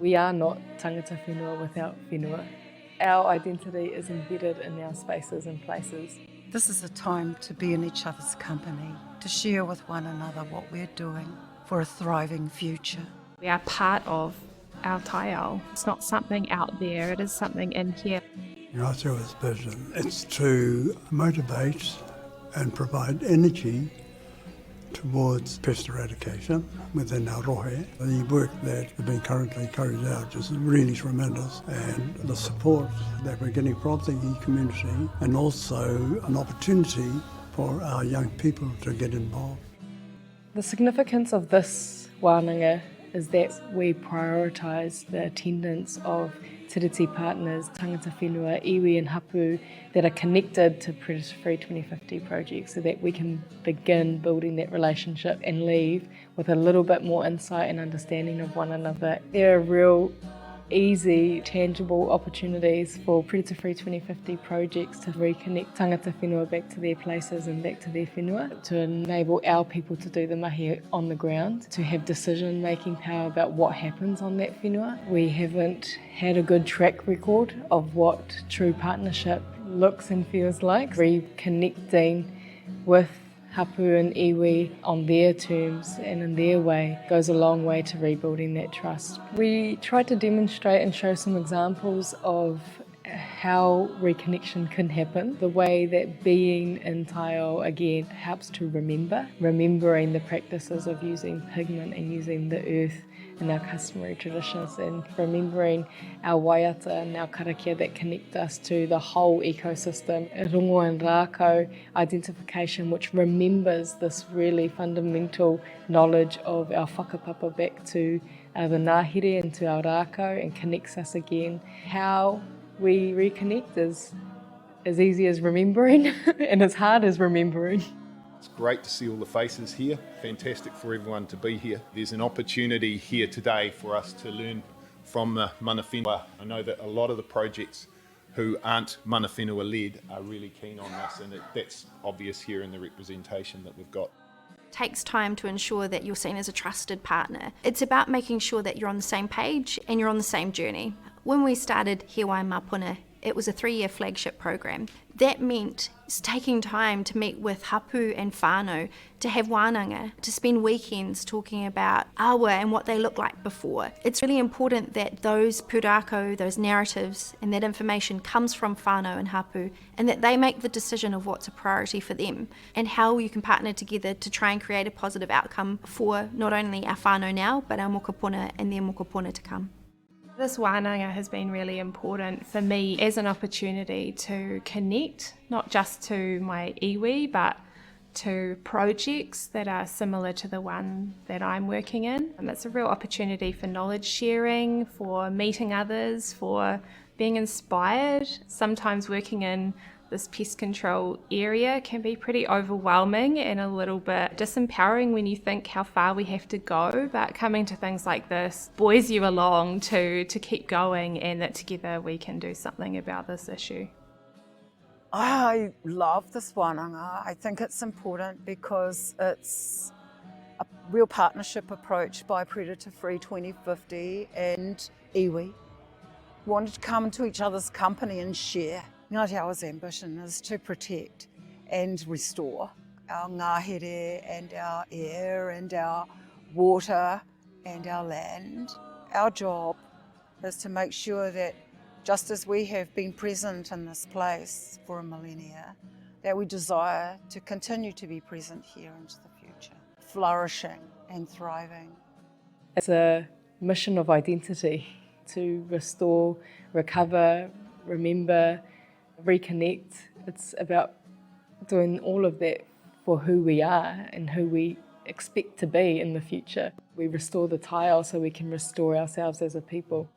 We are not tangata whenua without whenua. Our identity is embedded in our spaces and places. This is a time to be in each other's company, to share with one another what we're doing for a thriving future. We are part of our taiao. It's not something out there, it is something in here. Ngātewa's vision is to motivate and provide energy towards pest eradication within our rohe. The work that has been currently carried out is really tremendous, and the support that we're getting from the community, and also an opportunity for our young people to get involved. The significance of this wānanga is that we prioritise the attendance of tiriti partners, tangata whenua, iwi and hapu that are connected to Predator Free 2050 projects, so that we can begin building that relationship and leave with a little bit more insight and understanding of one another. There are real easy, tangible opportunities for Predator Free 2050 projects to reconnect tangata whenua back to their places and back to their whenua, to enable our people to do the mahi on the ground, to have decision-making power about what happens on that whenua. We haven't had a good track record of what true partnership looks and feels like. Reconnecting with hapu and iwi on their terms and in their way goes a long way to rebuilding that trust. We tried to demonstrate and show some examples of how reconnection can happen. The way that being in taiao again helps to remembering the practices of using pigment and using the earth in our customary traditions, and remembering our waiata and our karakia that connect us to the whole ecosystem. Rongo and rākau identification, which remembers this really fundamental knowledge of our whakapapa back to the ngāhere and to our rākau, and connects us again. How we reconnect is as easy as remembering and as hard as remembering. It's great to see all the faces here. Fantastic for everyone to be here. There's an opportunity here today for us to learn from the mana whenua. I know that a lot of the projects who aren't mana whenua led are really keen on this, and that's obvious here in the representation that we've got. Takes time to ensure that you're seen as a trusted partner. It's about making sure that you're on the same page and you're on the same journey. When we started He Wai Mapuna, it was a 3-year flagship program. That meant taking time to meet with hapu and whānau, to have wānanga, to spend weekends talking about awa and what they look like before. It's really important that those pūrākau, those narratives and that information comes from whānau and hapu, and that they make the decision of what's a priority for them and how you can partner together to try and create a positive outcome for not only our whānau now, but our mokopuna and their mokopuna to come. This wānanga has been really important for me as an opportunity to connect, not just to my iwi, but to projects that are similar to the one that I'm working in. And it's a real opportunity for knowledge sharing, for meeting others, for being inspired. Sometimes working in this pest control area can be pretty overwhelming and a little bit disempowering when you think how far we have to go, but coming to things like this buoys you along to keep going, and that together we can do something about this issue. I love this wānanga. I think it's important because it's a real partnership approach by Predator Free 2050 and iwi. Wanted to come to each other's company and share. Ngāti Awa's ambition is to protect and restore our ngāhere and our air and our water and our land. Our job is to make sure that just as we have been present in this place for a millennia, that we desire to continue to be present here into the future, flourishing and thriving. It's a mission of identity to restore, recover, remember, reconnect. It's about doing all of that for who we are and who we expect to be in the future. We restore the taiao so we can restore ourselves as a people.